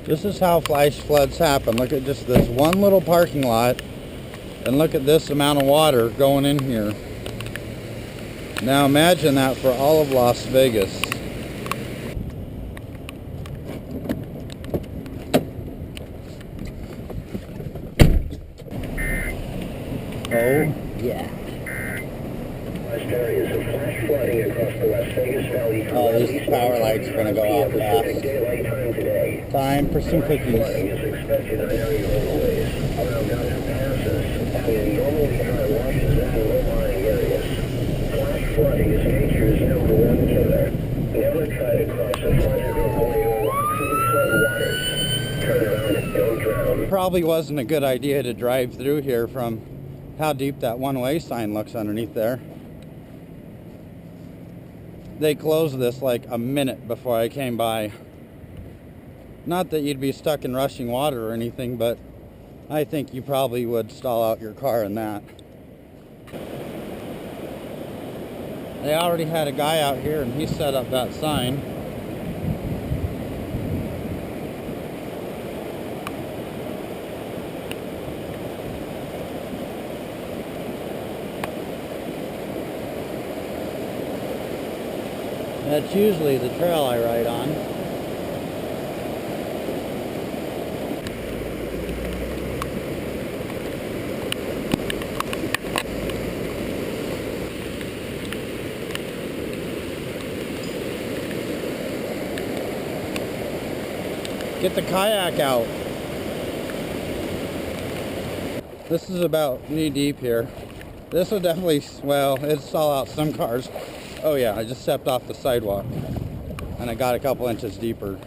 This is how flash floods happen. Look at just this one little parking lot, and look at this amount of water going in here. Now imagine that for all of Las Vegas. Oh, yeah. Areas of flash flooding across the Las Vegas Valley. Oh, these power lights are going to go off fast. Daylight time today. Time for some cookies. Flooding is expected on area roadways around Dodger Passes and normally dry washes out in low-lying areas. Flash flooding is nature's #1 killer. Never try to cross a flooded roadway or walk through the flood waters. Turn around and don't drown. Probably wasn't a good idea to drive through here from how deep that one-way sign looks underneath there. They closed this like a minute before I came by. Not that you'd be stuck in rushing water or anything, but I think you probably would stall out your car in that. They already had a guy out here and he set up that sign. That's usually the trail I ride on. Get the kayak out. This is about knee deep here. This will definitely, well, it'll stall out some cars. Oh yeah, I just stepped off the sidewalk and I got a couple inches deeper.